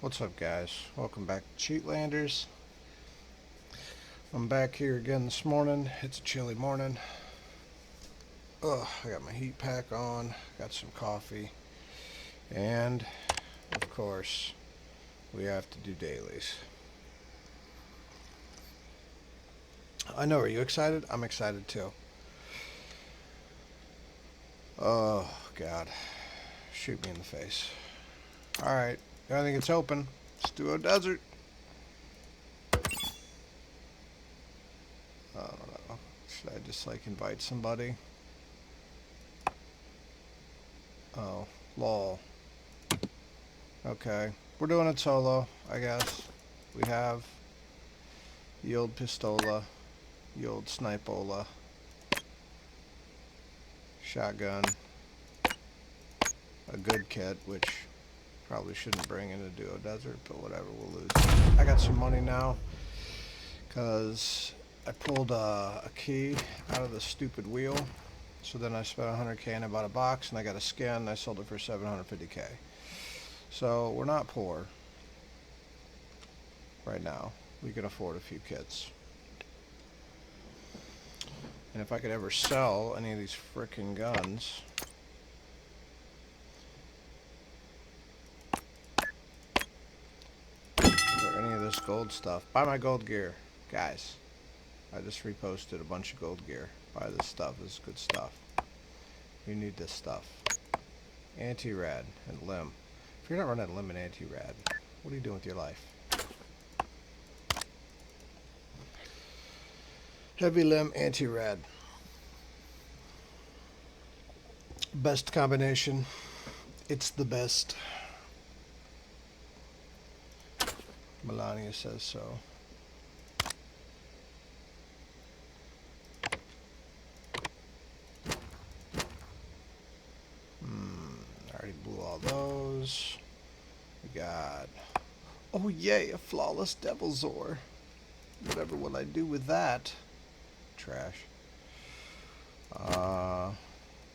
What's up, guys? Welcome back to Cheatlanders. I'm back here again this morning. It's a chilly morning. I got my heat pack on, got some coffee, and of course, we have to do dailies. I know, are you excited? I'm excited too. Oh, God. Shoot me in the face. Alright, I think it's open. Let's do a desert. I don't know. Should I just invite somebody? Oh, lol. Okay, we're doing it solo, I guess. We have the old pistola, the old snipola, shotgun, a good kit, which probably shouldn't bring into Duo Desert, but whatever, we'll lose. I got some money now, because I pulled a key out of the stupid wheel. So then I spent 100k and I bought a box, and I got a skin, and I sold it for 750k. So we're not poor right now. We can afford a few kits. And if I could ever sell any of these frickin' guns, or any of this gold stuff, buy my gold gear, guys. I just reposted a bunch of gold gear. Buy this stuff. This is good stuff. You need this stuff. Anti-rad and limb. If you're not running limb and anti-rad, what are you doing with your life? Heavy limb, anti-rad. Best combination. It's the best. Melania says so. I already blew all those. We got... Oh yay, a flawless Devil's Ore. Whatever will I do with that? Trash.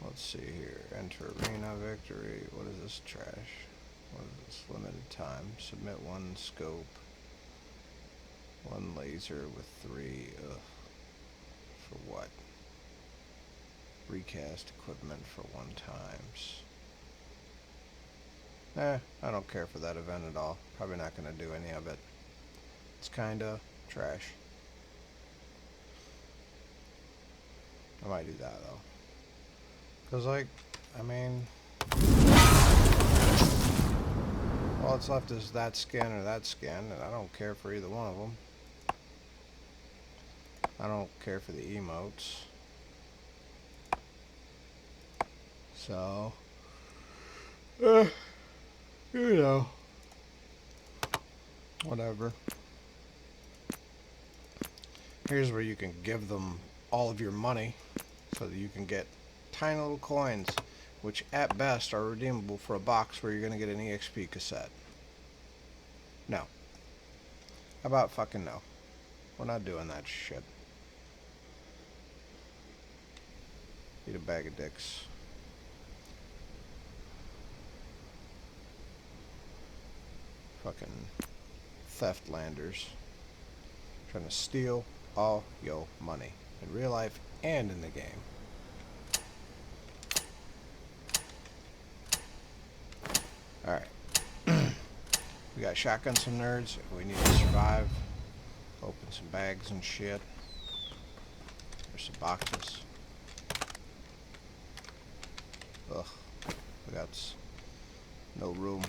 Let's see here. Enter arena victory. What is this trash? What is this? Limited time. Submit one scope. One laser with 3. Ugh. For what? Recast equipment for 1 times. I don't care for that event at all. Probably not going to do any of it. It's kinda trash. I might do that though. Cause all that's left is that skin or that skin, and I don't care for either one of them. I don't care for the emotes. So, you know, whatever. Here's where you can give them all of your money so that you can get tiny little coins, which at best are redeemable for a box where you're going to get an EXP cassette. No. How about fucking no? We're not doing that shit. Eat a bag of dicks. Fucking Theftlanders. Trying to steal all your money. In real life and in the game. Alright. We got shotgun some nerds. We need to survive. Open some bags and shit. There's some boxes. Ugh. We got no room.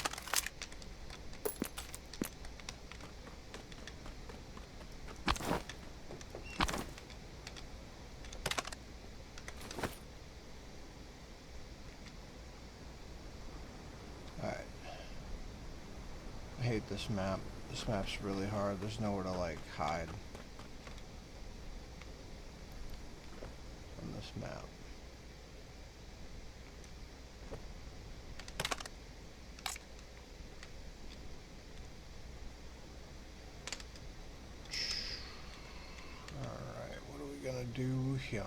Alright. I hate this map. This map's really hard. There's nowhere to hide on this map. Alright, what are we gonna do here?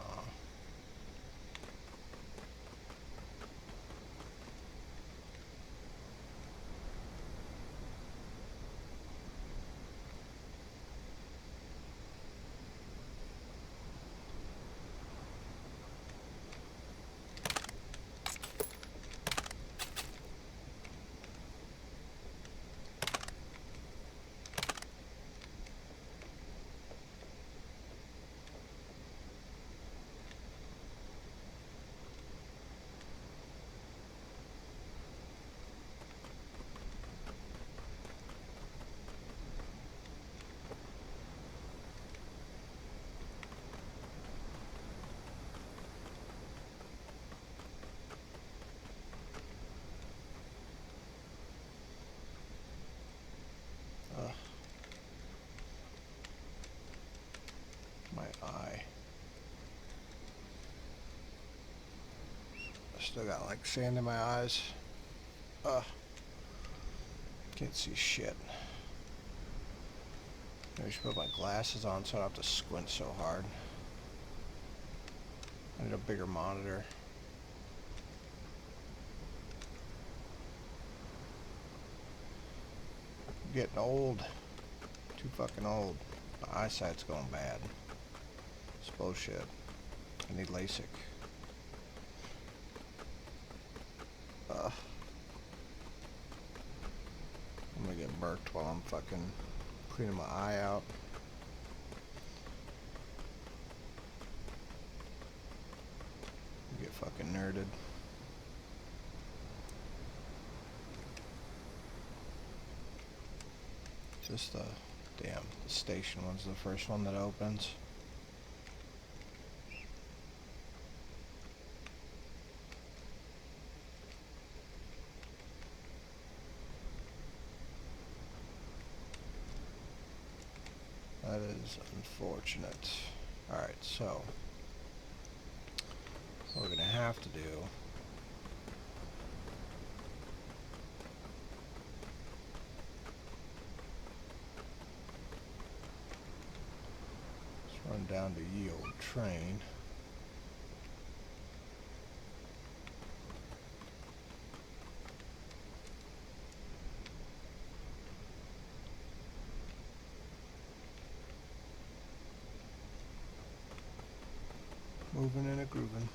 Still got like sand in my eyes. Can't see shit. Maybe I should put my glasses on so I don't have to squint so hard. I need a bigger monitor. I'm getting old. Too fucking old. My eyesight's going bad. It's bullshit. I need LASIK. I'm gonna get murked while I'm fucking cleaning my eye out. Get fucking nerded. Just the station one's the first one that opens. That is unfortunate. Alright, so what we're gonna have to do is run down to ye old train. Moving and a grooving.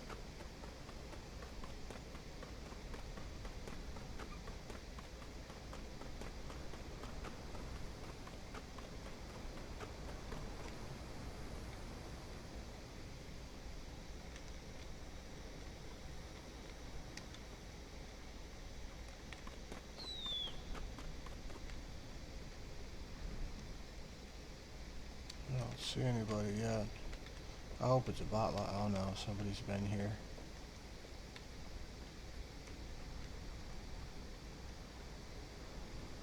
I don't see anybody yet. I hope it's a bot lot. Oh no, somebody's been here.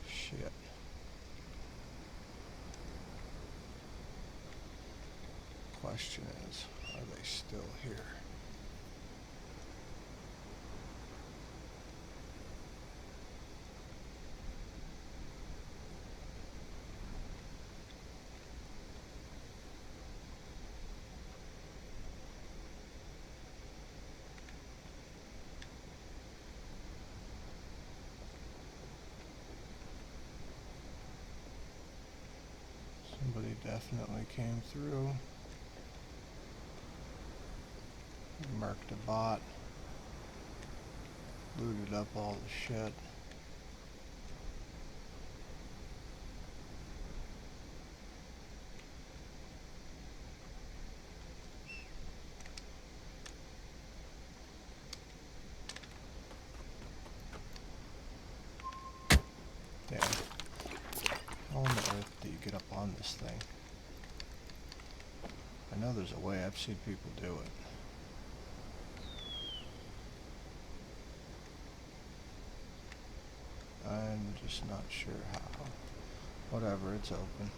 Shit. Question is, are they still here? Somebody definitely came through. Marked a bot. Looted up all the shit. Damn. How on earth do you get up on this thing? I know there's a way. I've seen people do it. I'm just not sure how. Whatever, it's open.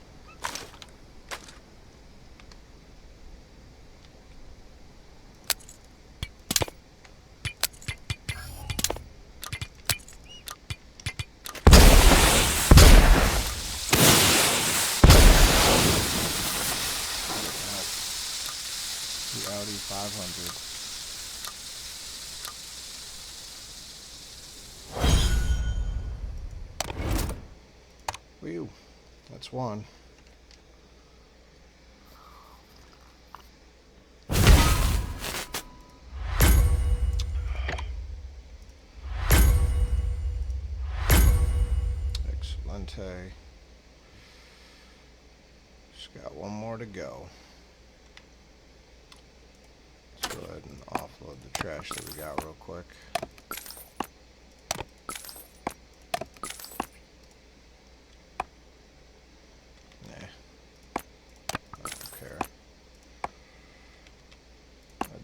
The Audi 500. Whew, that's one. Excelente. Just got one more to go. Let's go ahead and offload the trash that we got real quick.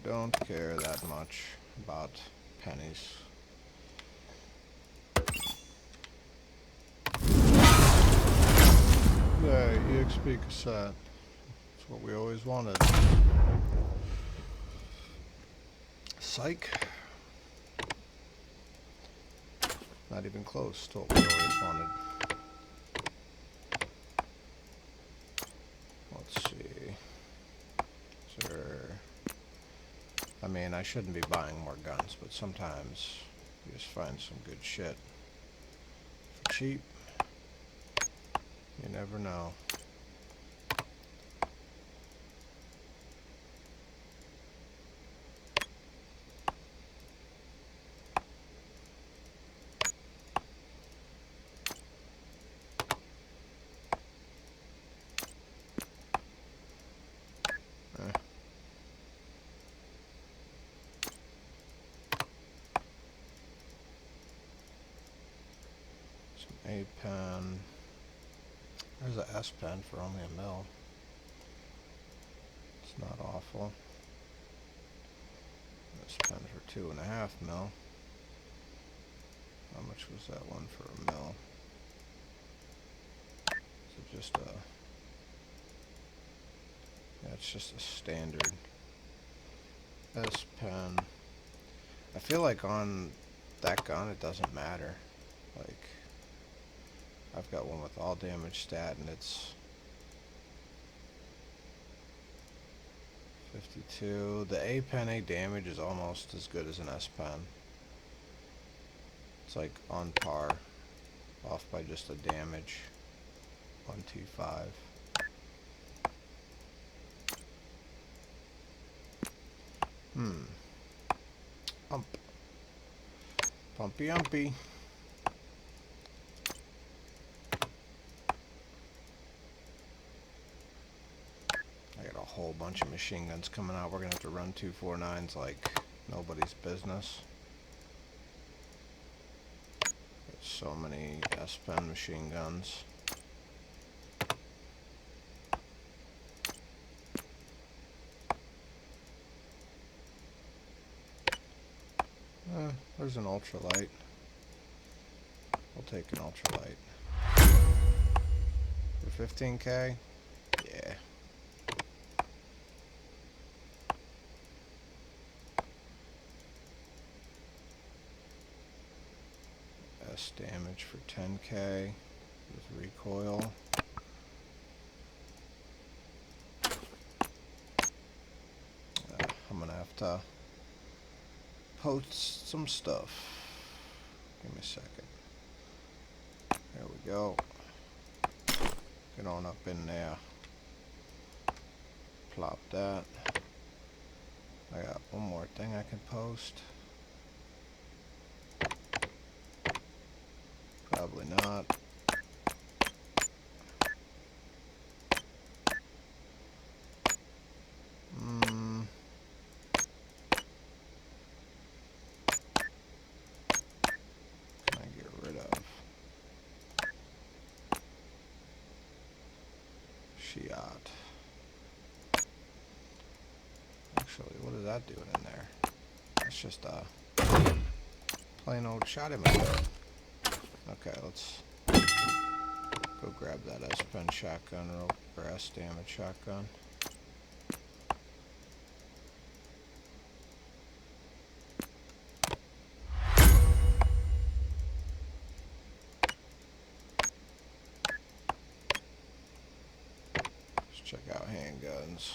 Don't care that much about pennies. Yeah, EXP cassette. That's what we always wanted. Psych. Not even close to what we always wanted. Let's see. Is there... I mean, I shouldn't be buying more guns, but sometimes you just find some good shit for cheap. You never know. A pen. There's a S pen for only a mil. It's not awful. This pen for 2.5 mil. How much was that one for a mil? Is it just a... Yeah, it's just a standard S pen. I feel like on that gun it doesn't matter. Like, I've got one with all damage stat and it's 52. The A pen A damage is almost as good as an S pen. It's like on par, off by just a damage. 125. Pump. Pumpy umpy. I got a whole bunch of machine guns coming out. We're gonna have to run 249s like nobody's business. There's so many S pen machine guns. There's an ultralight. We'll take an ultralight. For 15K? Yeah. S damage for 10K with recoil. I'm gonna have to post some stuff. Give me a second. There we go. Get on up in there. Plop that. I got one more thing I can post. Probably not. Actually, what is that doing in there? That's just a plain old shotty machine. Okay, let's go grab that S pen shotgun or S damage shotgun. Let's check out handguns.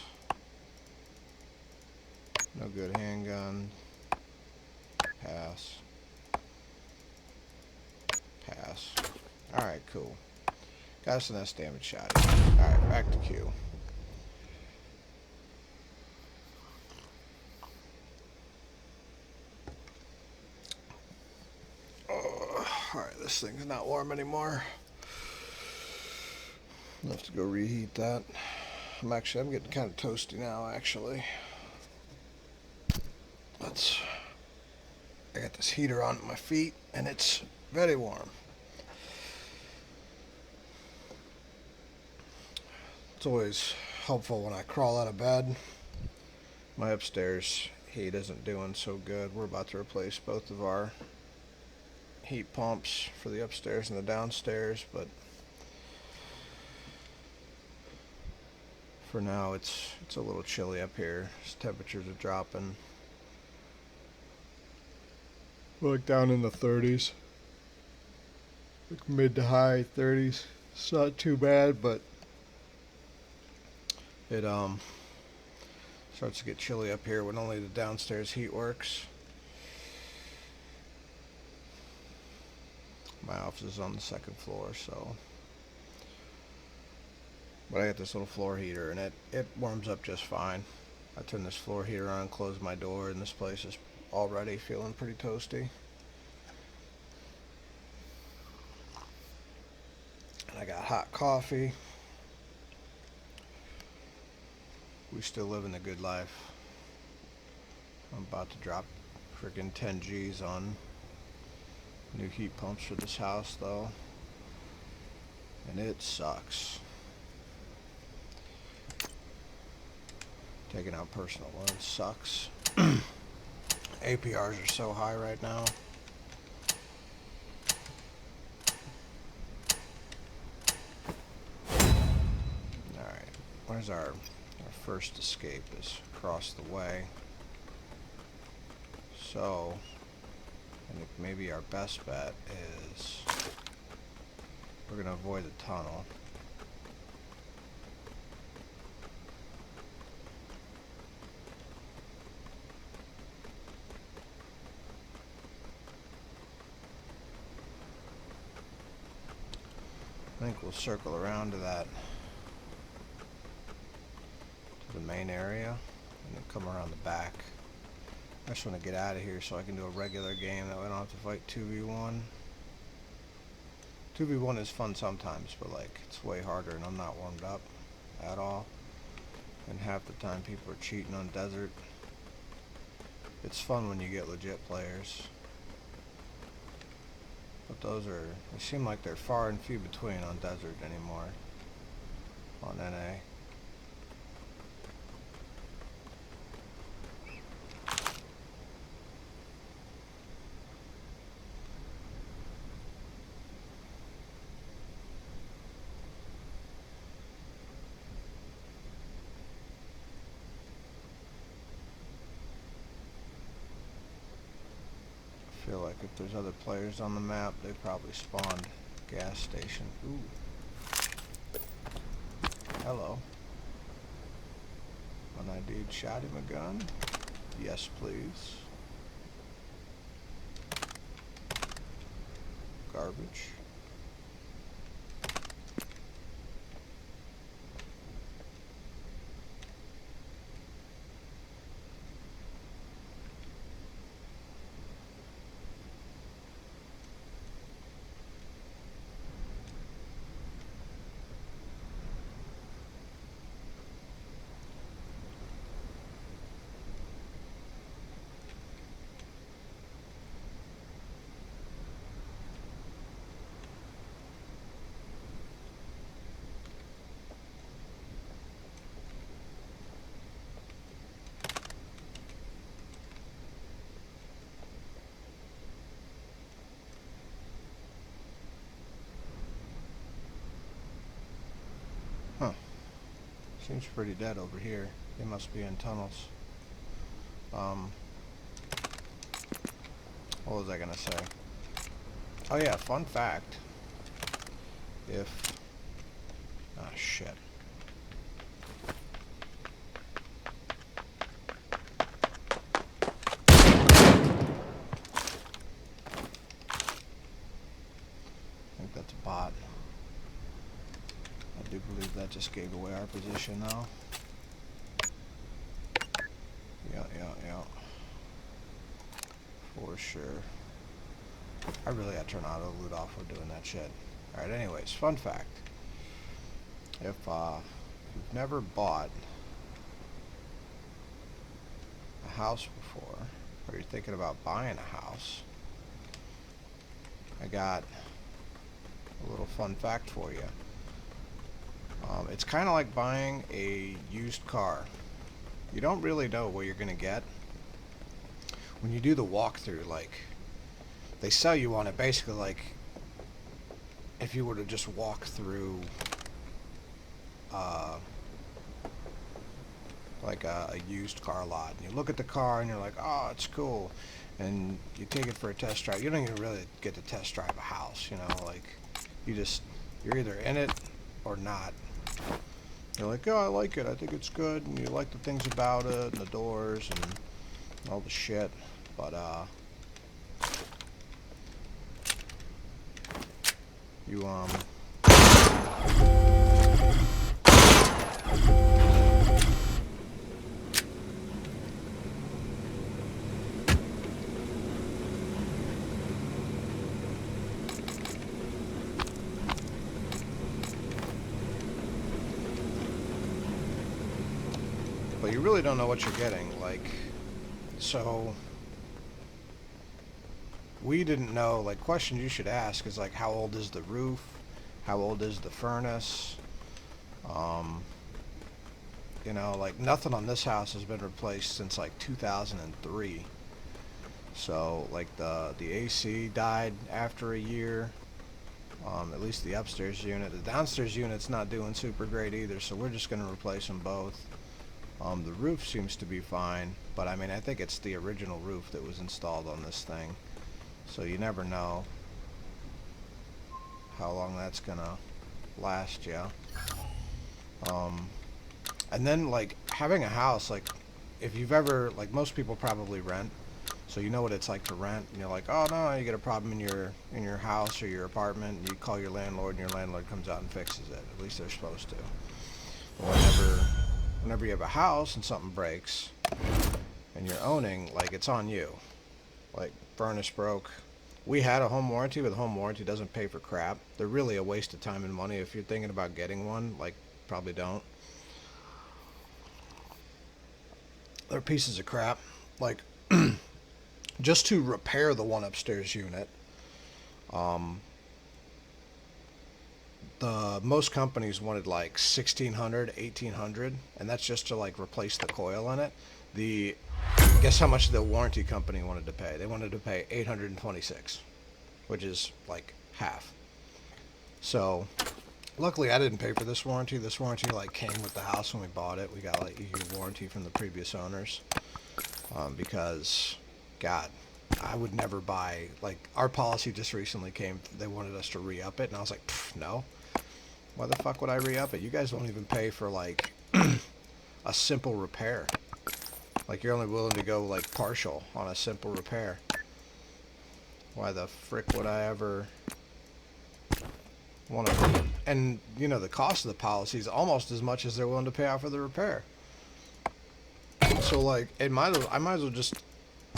No good handgun. Pass. Pass. Alright, cool. Got us an S damage shot. Alright, back to Q. Alright, this thing's not warm anymore. I'll have to go reheat that. I'm getting kind of toasty now, actually. I got this heater on my feet and it's very warm. It's always helpful when I crawl out of bed. My upstairs heat isn't doing so good. We're about to replace both of our heat pumps for the upstairs and the downstairs, but for now it's a little chilly up here. Temperatures are dropping. We're like down in the 30s. like mid to high 30s. It's not too bad, but it starts to get chilly up here when only the downstairs heat works. My office is on the second floor, so. But I got this little floor heater, and it warms up just fine. I turn this floor heater on, close my door, and this place is already feeling pretty toasty. And I got hot coffee. We still living the good life. I'm about to drop freaking 10 G's on new heat pumps for this house, though. And it sucks. Taking out personal loans sucks. APRs are so high right now. Alright, where's our first escape is across the way. So, I think maybe our best bet is we're going to avoid the tunnel. I think we'll circle around to the main area and then come around the back. I just want to get out of here so I can do a regular game that we don't have to fight 2v1. 2v1 is fun sometimes, but like it's way harder and I'm not warmed up at all. And half the time people are cheating on desert. It's fun when you get legit players. But they seem like they're far and few between on desert anymore. On NA. I feel like if there's other players on the map, they probably spawned gas station. Ooh. Hello. Un-ID'd shot him a gun? Yes, please. Garbage. Huh. Seems pretty dead over here. They must be in tunnels. What was I gonna say? Oh yeah, fun fact. Ah, shit. I think that's a bot. I do believe that just gave away our position now. Yeah. For sure. I really gotta turn auto loot off when doing that shit. Alright, anyways, fun fact. If you've never bought a house before, or you're thinking about buying a house, I got a little fun fact for you. It's kind of like buying a used car. You don't really know what you're gonna get. When you do the walkthrough, like, they sell you on it basically like if you were to just walk through like a used car lot, and you look at the car and you're like, oh, it's cool, and you take it for a test drive. You don't even really get to test drive a house, you know, like you're either in it or not. You're like, oh, I like it, I think it's good, and you like the things about it, and the doors, and all the shit, but you but you really don't know what you're getting, like, so we didn't know, like, questions you should ask is like, how old is the roof, how old is the furnace, um, you know, like, nothing on this house has been replaced since like 2003. So like the AC died after a year, at least the upstairs unit. The downstairs unit's not doing super great either, so we're just going to replace them both. The roof seems to be fine, but I mean, I think it's the original roof that was installed on this thing, so you never know how long that's gonna last you. Um, and then, like, having a house, like, if you've ever, like, most people probably rent, so you know what it's like to rent, and you're like, oh no, you get a problem in your house or your apartment, and you call your landlord, and your landlord comes out and fixes it. At least they're supposed to. Whenever you have a house and something breaks and you're owning, like, it's on you. Like, furnace broke. We had a home warranty, but the home warranty doesn't pay for crap. They're really a waste of time and money. If you're thinking about getting one, like, probably don't. They're pieces of crap. Like, just to repair the one upstairs unit, um, the most companies wanted like 1600, 1800, and that's just to like replace the coil in it. The Guess how much the warranty company wanted to pay? They wanted to pay 826, which is like half. So luckily I didn't pay for this warranty. This warranty like came with the house when we bought it. We got like a year warranty from the previous owners, because God, I would never buy, like, our policy just recently came, they wanted us to re-up it, and I was like, no. Why the fuck would I re-up it? You guys won't even pay for, like, a simple repair. Like, you're only willing to go, like, partial on a simple repair. Why the frick would I ever want to... And, you know, the cost of the policy is almost as much as they're willing to pay out for the repair. So, like, I might as well just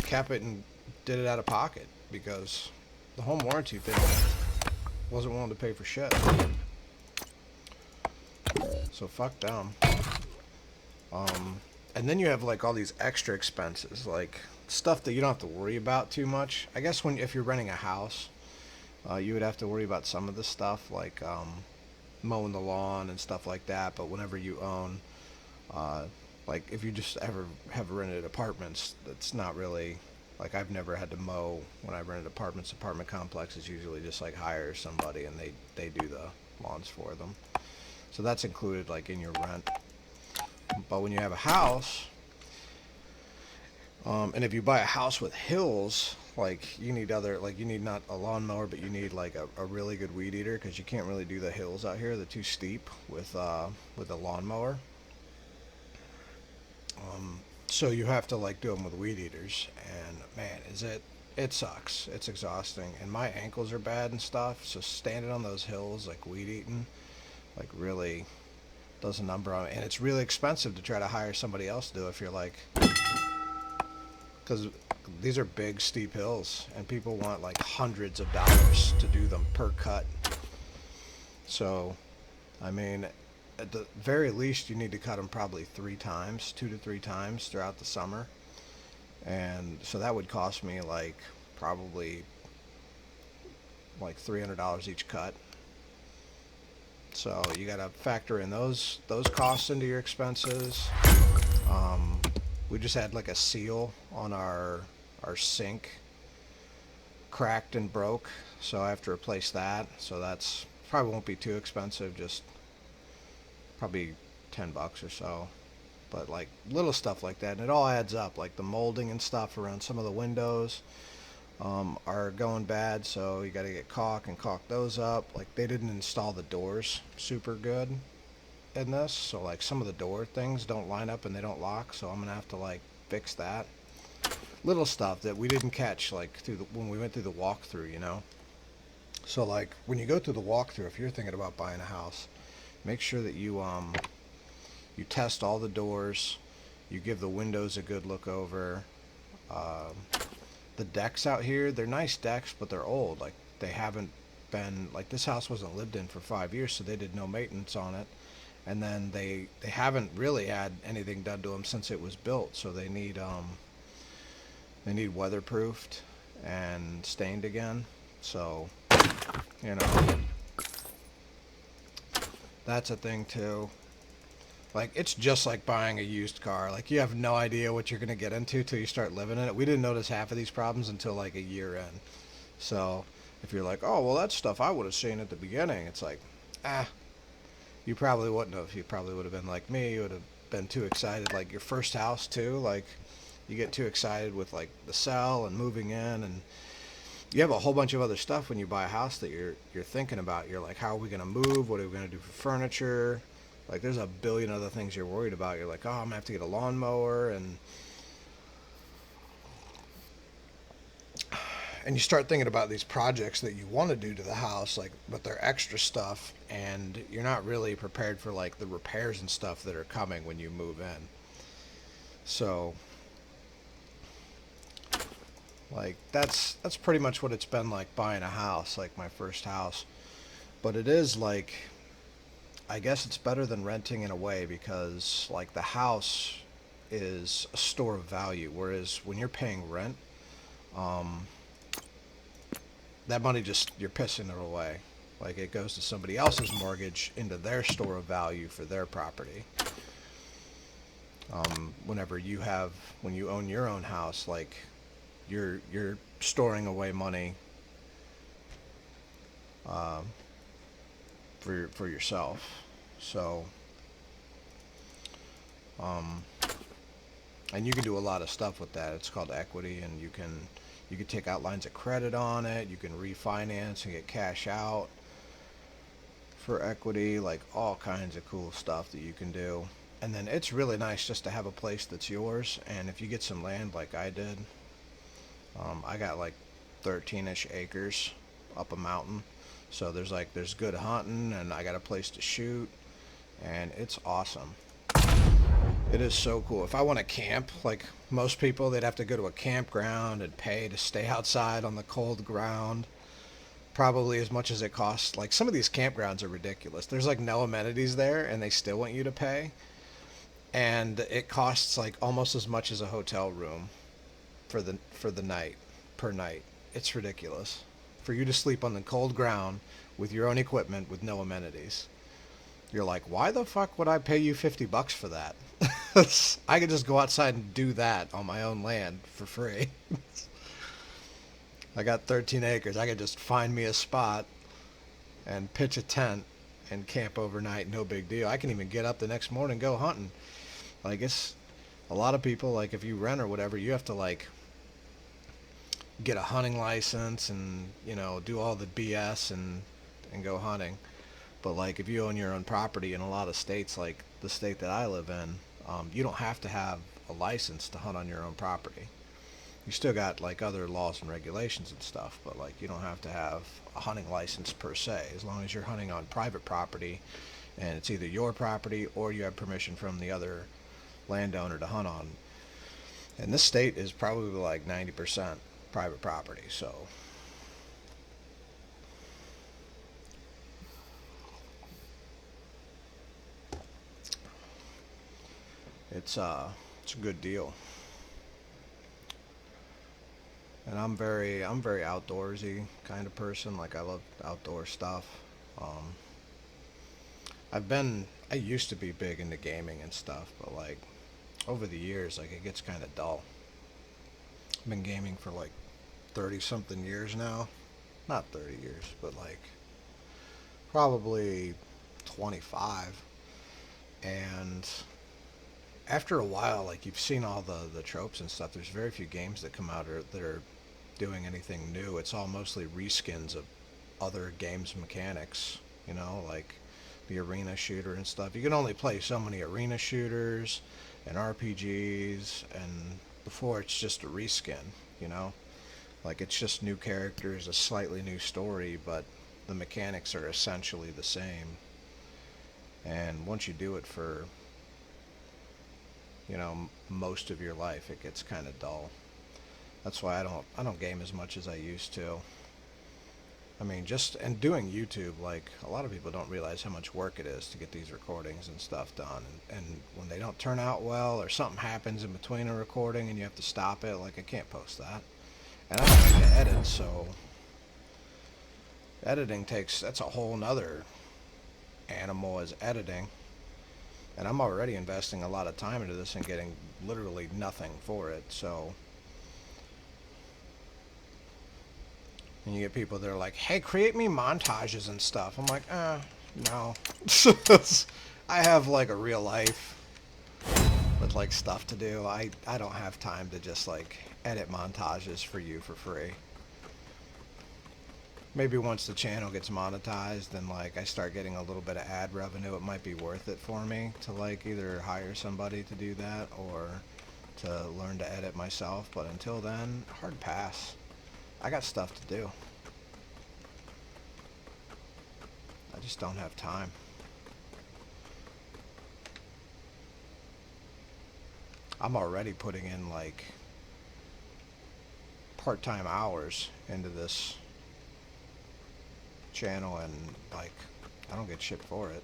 cap it and did it out of pocket, because the home warranty thing wasn't willing to pay for shit. So fuck them. And then you have like all these extra expenses, like stuff that you don't have to worry about too much. I guess if you're renting a house, you would have to worry about some of the stuff, like mowing the lawn and stuff like that. But whenever you own, like if you just ever have rented apartments, that's not really, like, I've never had to mow when I rented apartments. Apartment complexes usually just like hire somebody and they do the lawns for them. So that's included like in your rent. But when you have a house, and if you buy a house with hills, like you need not a lawnmower, but you need like a really good weed eater, because you can't really do the hills out here. They're too steep with a lawnmower. So you have to like do them with weed eaters, and man, it sucks. It's exhausting, and my ankles are bad and stuff. So standing on those hills, like weed eating, like really does a number on it. And it's really expensive to try to hire somebody else to do it if you're like, because these are big steep hills, and people want like hundreds of dollars to do them per cut. So, I mean, at the very least, you need to cut them probably 2 to 3 times throughout the summer. And so that would cost me like probably like $300 each cut. So you got to factor in those costs into your expenses. We just had like a seal on our sink cracked and broke, so I have to replace that. So that's probably won't be too expensive, just probably $10 or so. But like little stuff like that, and it all adds up. Like the molding and stuff around some of the windows are going bad, so you got to get caulk and caulk those up. Like they didn't install the doors super good in this, so like some of the door things don't line up and they don't lock, so I'm gonna have to like fix that. Little stuff that we didn't catch like when we went through the walkthrough, you know. So like when you go through the walkthrough, if you're thinking about buying a house, make sure that you test all the doors, you give the windows a good look over. Um, the decks out here, they're nice decks, but they're old. Like they haven't been like this house wasn't lived in for 5 years, so they did no maintenance on it. And then they haven't really had anything done to them since it was built, so they need weatherproofed and stained again. So you know that's a thing too. Like it's just like buying a used car. Like you have no idea what you're gonna get into till you start living in it. We didn't notice half of these problems until like a year in. So if you're like, oh well, that's stuff I would have seen at the beginning, it's like, ah, you probably wouldn't have. You probably would have been like me. You would have been too excited. Like your first house too. Like you get too excited with like the sell and moving in, and you have a whole bunch of other stuff when you buy a house that you're thinking about. You're like, how are we gonna move? What are we gonna do for furniture? Like there's a billion other things you're worried about. You're like, oh, I'm gonna have to get a lawnmower, and you start thinking about these projects that you want to do to the house, like, but they're extra stuff, and you're not really prepared for like the repairs and stuff that are coming when you move in. So like that's pretty much what it's been like buying a house, like my first house. But it is like, I guess it's better than renting in a way, because like the house is a store of value, whereas when you're paying rent, um, that money just you're pissing it away. Like it goes to somebody else's mortgage into their store of value for their property. Whenever you have when you own your own house, like you're storing away money um, for yourself. So um, and you can do a lot of stuff with that. It's called equity, and you can take out lines of credit on it. You can refinance and get cash out for equity, like all kinds of cool stuff that you can do. And then it's really nice just to have a place that's yours. And if you get some land like I did, I got like 13-ish acres up a mountain. So there's good hunting, and I got a place to shoot, and it's awesome. It is so cool. If I want to camp, like most people, they'd have to go to a campground and pay to stay outside on the cold ground. Probably as much as it costs. Like some of these campgrounds are ridiculous. There's like no amenities there, and they still want you to pay. And it costs like almost as much as a hotel room for the night per night. It's ridiculous. For you to sleep on the cold ground with your own equipment with no amenities. You're like, why the fuck would I pay you $50 for that? I could just go outside and do that on my own land for free. I got 13 acres. I could just find me a spot and pitch a tent and camp overnight. No big deal. I can even get up the next morning and go hunting. Like it's a lot of people, like if you rent or whatever, you have to like get a hunting license and do all the BS and go hunting. But like if you own your own property in a lot of states, like the state that I live in, you don't have to have a license to hunt on your own property. You still got like other laws and regulations and stuff, but like you don't have to have a hunting license per se, as long as you're hunting on private property and it's either your property or you have permission from the other landowner to hunt on. And this state is probably like 90% private property, so it's a good deal. And I'm very outdoorsy kind of person. Like I love outdoor stuff. Um, I used to be big into gaming and stuff, but like over the years, like it gets kind of dull. I've been gaming for like 30 something years now. Not 30 years, but like probably 25. And after a while, like you've seen all the tropes and stuff. There's very few games that come out that are doing anything new. It's all mostly reskins of other games mechanics. You know, like the arena shooter and stuff. You can only play so many arena shooters and RPGs, and before it's just a reskin. You know, like it's just new characters, a slightly new story, but the mechanics are essentially the same. And once you do it for most of your life, it gets kind of dull. That's why I don't game as much as I used to. I mean, just and doing YouTube, like a lot of people don't realize how much work it is to get these recordings and stuff done. And when they don't turn out well, or something happens in between a recording and you have to stop it, like I can't post that. And I don't like to edit, so editing that's a whole nother animal as editing. And I'm already investing a lot of time into this and getting literally nothing for it. So, and you get people that are like, "Hey, create me montages and stuff." I'm like, no. I have like a real life with like stuff to do. I don't have time to just like edit montages for you for free. Maybe once the channel gets monetized and like I start getting a little bit of ad revenue, it might be worth it for me to like either hire somebody to do that or to learn to edit myself. But until then, hard pass. I got stuff to do. I just don't have time. I'm already putting in like part-time hours into this channel, and like I don't get shit for it.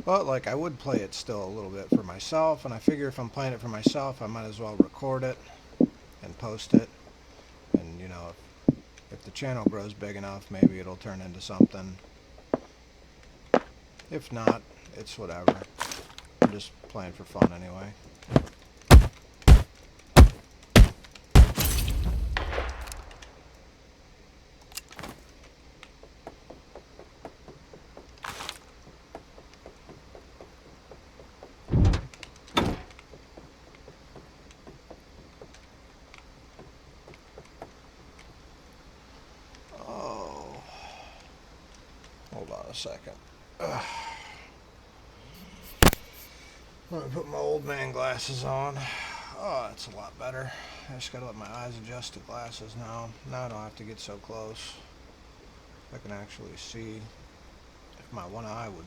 But like I would play it still a little bit for myself, and I figure if I'm playing it for myself, I might as well record it and post it. And if the channel grows big enough, maybe it'll turn into something. If not, it's whatever. I'm just playing for fun anyway. Oh, hold on a second. Ugh. I'm gonna put my old man glasses on. Oh, it's a lot better. I just gotta let my eyes adjust to glasses now. Now I don't have to get so close. I can actually see if my one eye would.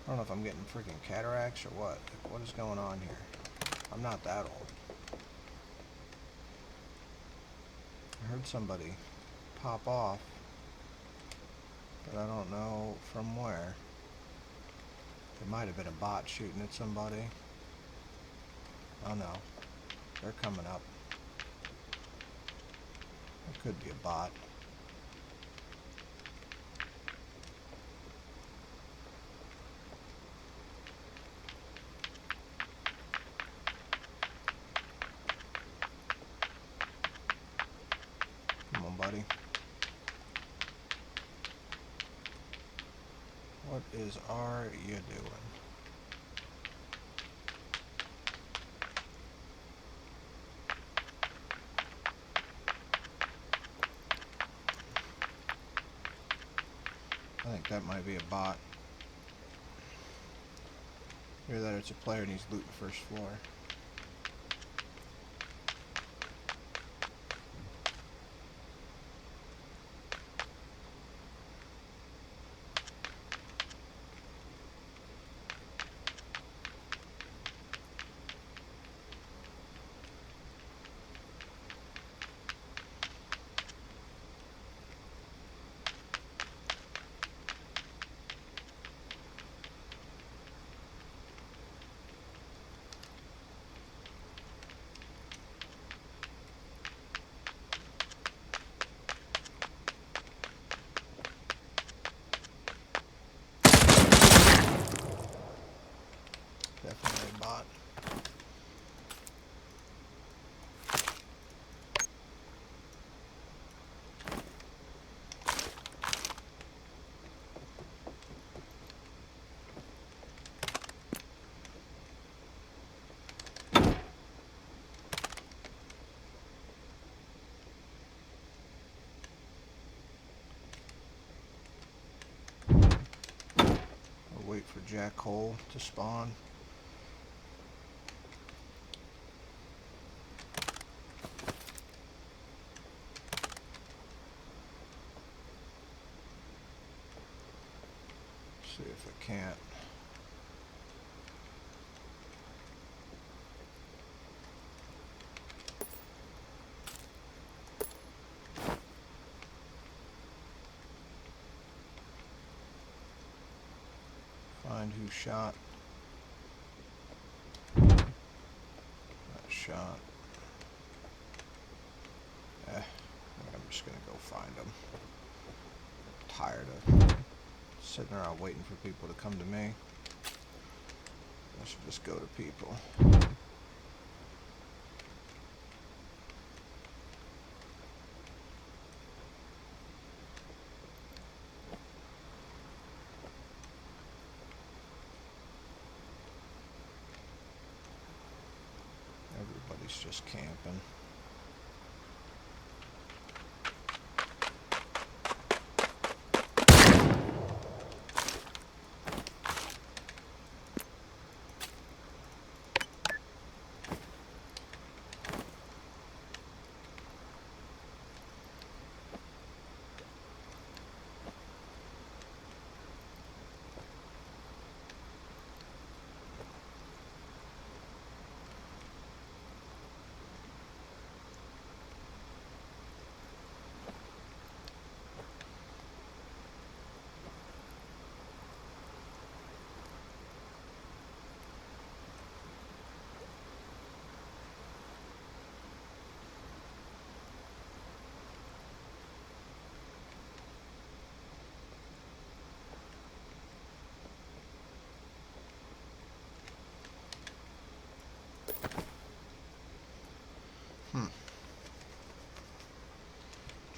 I don't know if I'm getting freaking cataracts or what. Like, what is going on here? I'm not that old. I heard somebody pop off, but I don't know from where. It might have been a bot shooting at somebody. Oh no, they're coming up. It could be a bot. Come on, buddy. What are you doing? I think that might be a bot. Either that or it's a player and he's looting first floor. jack hole to spawn. See if I can't. Find who shot. That shot. I think I'm just gonna go find them. I'm tired of sitting around waiting for people to come to me. I should just go to people. Everybody's just camping.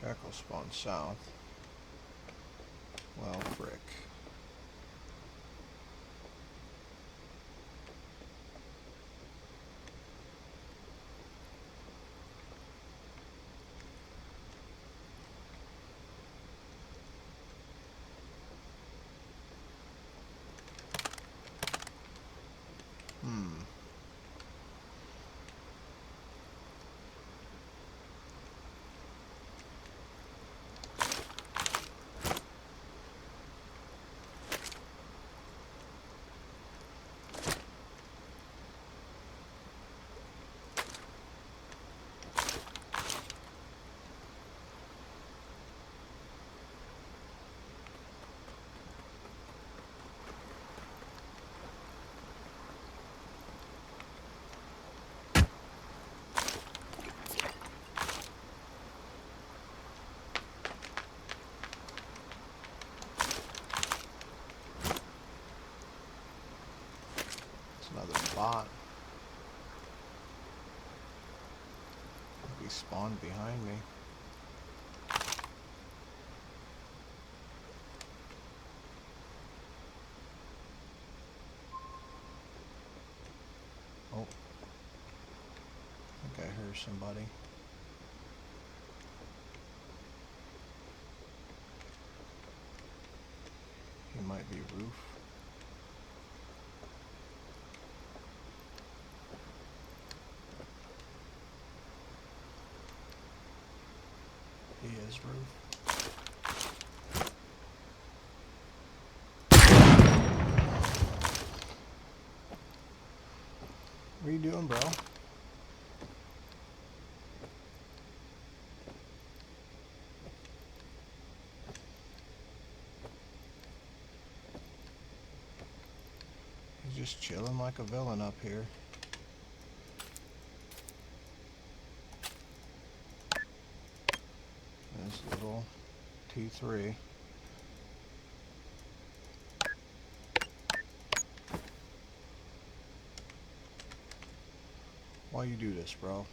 Jackal spawned south. Well, frick. Another bot. He spawned behind me. Oh. I think I heard somebody. He might be roof. He is roof. What are you doing, bro? He's just chilling like a villain up here. This little T3. Why you do this, bro?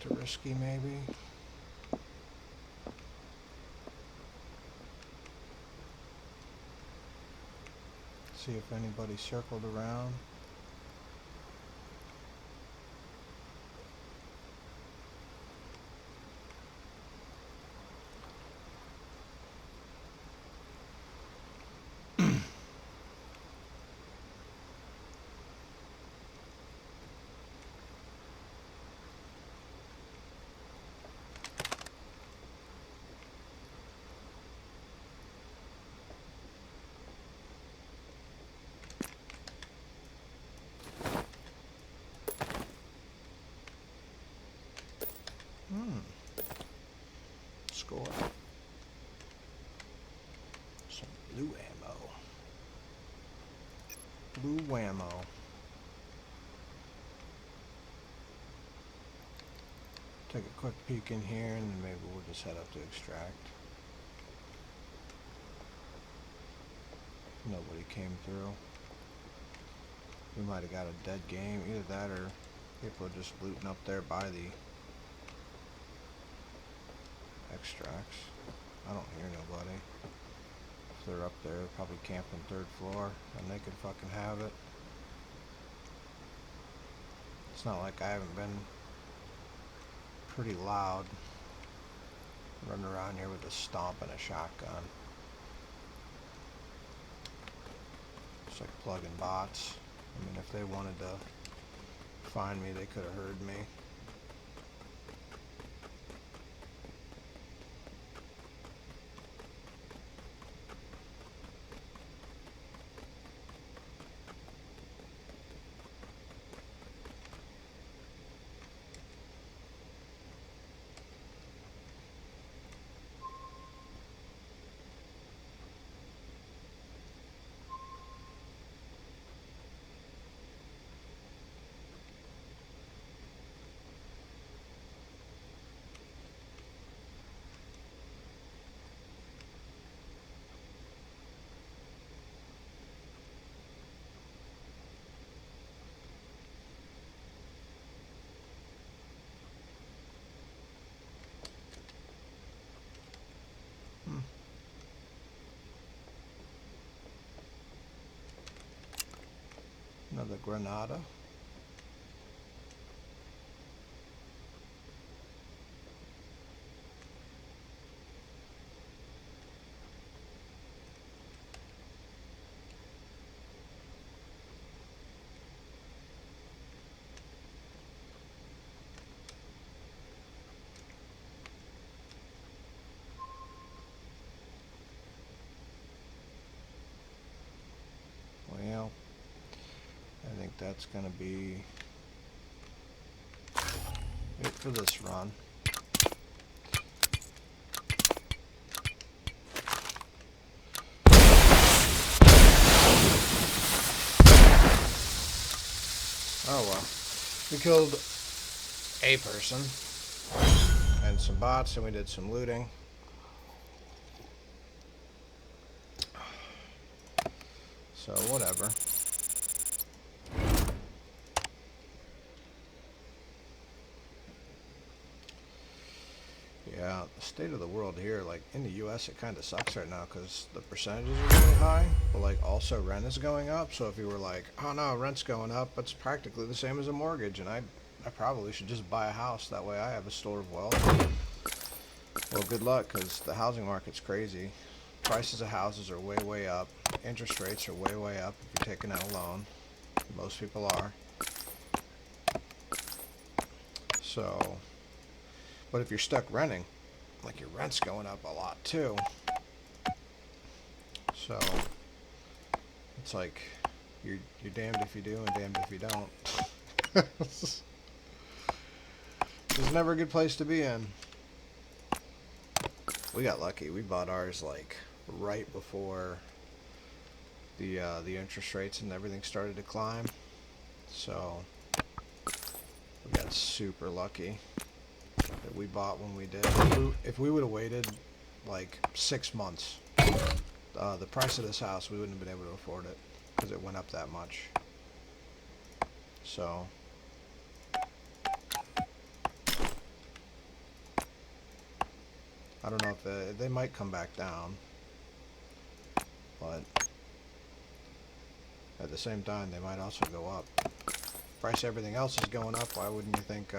too risky, maybe. See if anybody circled around. Score. Some blue ammo. Blue whammo. Take a quick peek in here and then maybe we'll just head up to extract. Nobody came through. We might have got a dead game. Either that or people are just looting up there by the extracts. I don't hear nobody. If they're up there, they're probably camping 3rd floor and they can fucking have it. It's not like I haven't been pretty loud running around here with a stomp and a shotgun. It's like plugging bots. I mean, if they wanted to find me, they could have heard me. Another Granada. Well, I think that's gonna be it for this run. Oh well. We killed a person and some bots, and we did some looting. So whatever. Yeah, the state of the world here, like in the US, it kind of sucks right now because the percentages are really high, but like also rent is going up. So if you were like, oh no, rent's going up, it's practically the same as a mortgage, and I probably should just buy a house. That way I have a store of wealth. Well, good luck, because the housing market's crazy. Prices of houses are way, way up. Interest rates are way, way up if you're taking out a loan. Most people are. So, but if you're stuck renting, like your rent's going up a lot too. So, it's like you're damned if you do and damned if you don't. It's never a good place to be in. We got lucky. We bought ours like right before the interest rates and everything started to climb. So we got super lucky that we bought when we did. If we would have waited like 6 months, the price of this house, we wouldn't have been able to afford it because it went up that much. So I don't know if they might come back down, but at the same time, they might also go up. Price of everything else is going up. Why wouldn't you think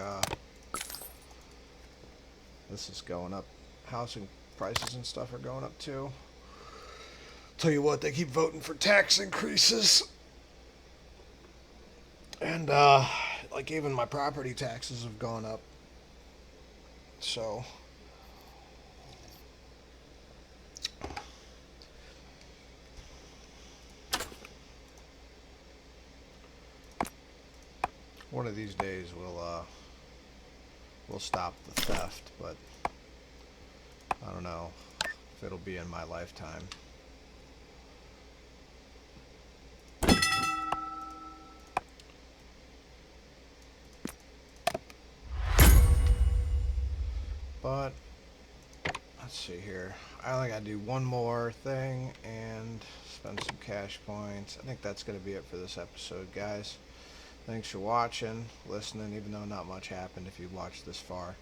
this is going up? Housing prices and stuff are going up too. Tell you what, they keep voting for tax increases. And, like, even my property taxes have gone up. So, one of these days we'll stop the theft, but I don't know if it'll be in my lifetime. But let's see here. I only gotta do one more thing and spend some cash points. I think that's gonna be it for this episode, guys. Thanks for watching, listening, even though not much happened if you watched this far.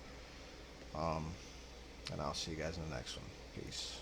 And I'll see you guys in the next one. Peace.